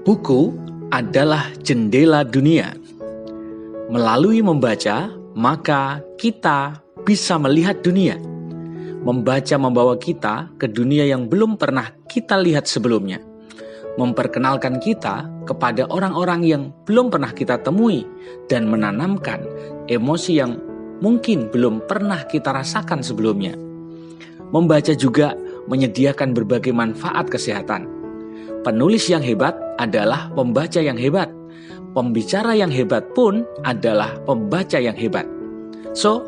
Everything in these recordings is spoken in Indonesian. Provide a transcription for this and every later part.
Buku adalah jendela dunia. Melalui membaca, maka kita bisa melihat dunia. Membaca membawa kita ke dunia yang belum pernah kita lihat sebelumnya. Memperkenalkan kita kepada orang-orang yang belum pernah kita temui dan menanamkan emosi yang mungkin belum pernah kita rasakan sebelumnya. Membaca juga menyediakan berbagai manfaat kesehatan. Penulis yang hebat adalah pembaca yang hebat. Pembicara yang hebat pun adalah pembaca yang hebat. So,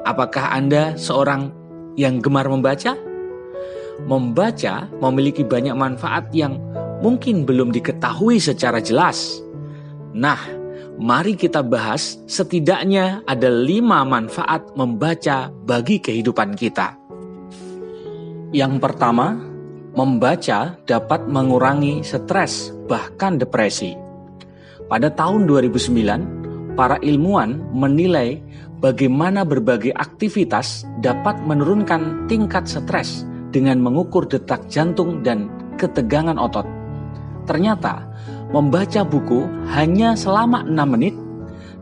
apakah Anda seorang yang gemar membaca? Membaca memiliki banyak manfaat yang mungkin belum diketahui secara jelas. Nah, mari kita bahas setidaknya ada 5 manfaat membaca bagi kehidupan kita. Yang pertama, membaca dapat mengurangi stres, bahkan depresi. Pada tahun 2009, para ilmuwan menilai bagaimana berbagai aktivitas dapat menurunkan tingkat stres dengan mengukur detak jantung dan ketegangan otot. Ternyata, membaca buku hanya selama 6 menit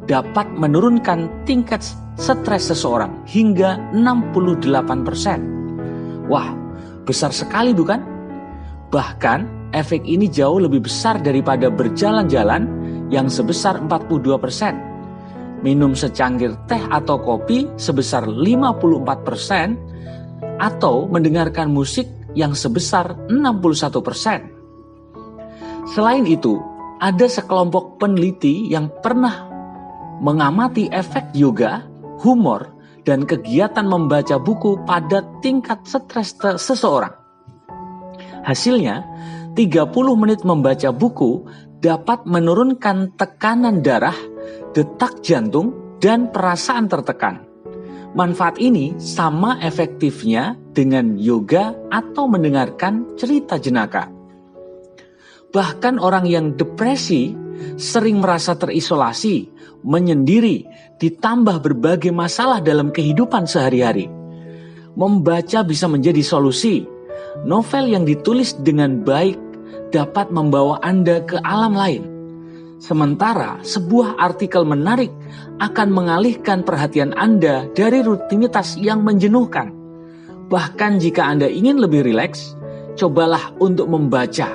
dapat menurunkan tingkat stres seseorang hingga 68%. Wah, besar sekali bukan? Bahkan efek ini jauh lebih besar daripada berjalan-jalan yang sebesar 42%. Minum secangkir teh atau kopi sebesar 54% atau mendengarkan musik yang sebesar 61%. Selain itu, ada sekelompok peneliti yang pernah mengamati efek yoga, humor, dan kegiatan membaca buku pada tingkat stres seseorang. Hasilnya, 30 menit membaca buku dapat menurunkan tekanan darah, detak jantung, dan perasaan tertekan. Manfaat ini sama efektifnya dengan yoga atau mendengarkan cerita jenaka. Bahkan orang yang depresi sering merasa terisolasi, menyendiri, ditambah berbagai masalah dalam kehidupan sehari-hari. Membaca bisa menjadi solusi. Novel yang ditulis dengan baik dapat membawa Anda ke alam lain. Sementara sebuah artikel menarik akan mengalihkan perhatian Anda dari rutinitas yang menjenuhkan. Bahkan jika Anda ingin lebih rileks, cobalah untuk membaca,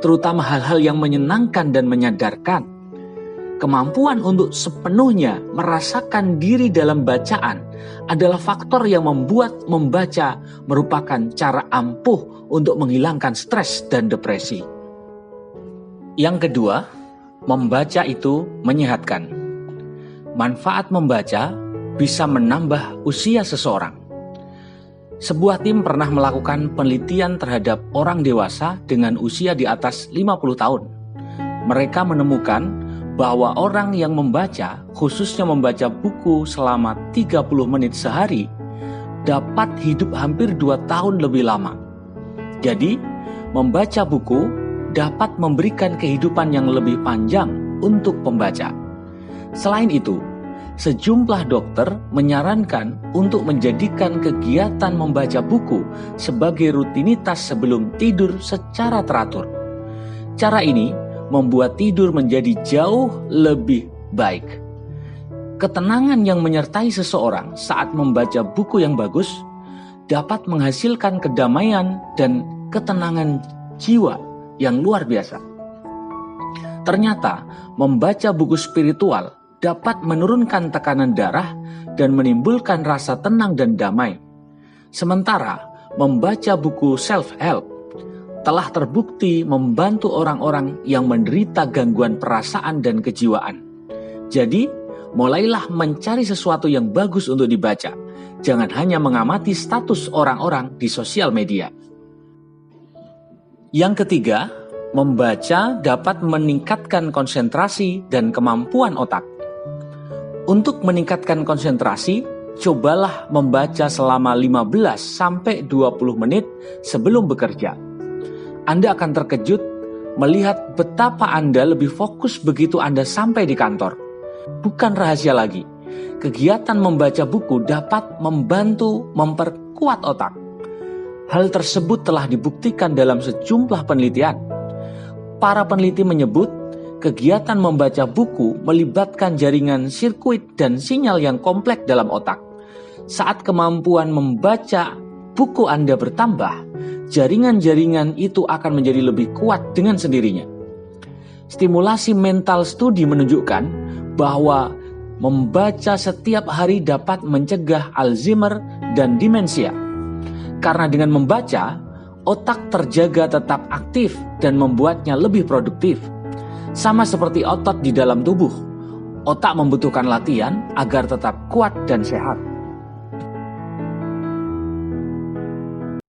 terutama hal-hal yang menyenangkan dan menyadarkan. Kemampuan untuk sepenuhnya merasakan diri dalam bacaan adalah faktor yang membuat membaca merupakan cara ampuh untuk menghilangkan stres dan depresi. Yang kedua, membaca itu menyehatkan. Manfaat membaca bisa menambah usia seseorang. Sebuah tim pernah melakukan penelitian terhadap orang dewasa dengan usia di atas 50 tahun. Mereka menemukan bahwa orang yang membaca, khususnya membaca buku selama 30 menit sehari, dapat hidup hampir 2 tahun lebih lama. Jadi, membaca buku dapat memberikan kehidupan yang lebih panjang untuk pembaca. Selain itu, sejumlah dokter menyarankan untuk menjadikan kegiatan membaca buku sebagai rutinitas sebelum tidur secara teratur. Cara ini membuat tidur menjadi jauh lebih baik. Ketenangan yang menyertai seseorang saat membaca buku yang bagus dapat menghasilkan kedamaian dan ketenangan jiwa yang luar biasa. Ternyata, membaca buku spiritual dapat menurunkan tekanan darah dan menimbulkan rasa tenang dan damai. Sementara, membaca buku self-help telah terbukti membantu orang-orang yang menderita gangguan perasaan dan kejiwaan. Jadi, mulailah mencari sesuatu yang bagus untuk dibaca. Jangan hanya mengamati status orang-orang di sosial media. Yang ketiga, membaca dapat meningkatkan konsentrasi dan kemampuan otak. Untuk meningkatkan konsentrasi, cobalah membaca selama 15-20 menit sebelum bekerja. Anda akan terkejut melihat betapa Anda lebih fokus begitu Anda sampai di kantor. Bukan rahasia lagi, kegiatan membaca buku dapat membantu memperkuat otak. Hal tersebut telah dibuktikan dalam sejumlah penelitian. Para peneliti menyebut kegiatan membaca buku melibatkan jaringan sirkuit dan sinyal yang kompleks dalam otak. Saat kemampuan membaca buku Anda bertambah, jaringan-jaringan itu akan menjadi lebih kuat dengan sendirinya. Stimulasi mental studi menunjukkan bahwa membaca setiap hari dapat mencegah Alzheimer dan demensia. Karena dengan membaca, otak terjaga tetap aktif dan membuatnya lebih produktif. Sama seperti otot di dalam tubuh, otak membutuhkan latihan agar tetap kuat dan sehat.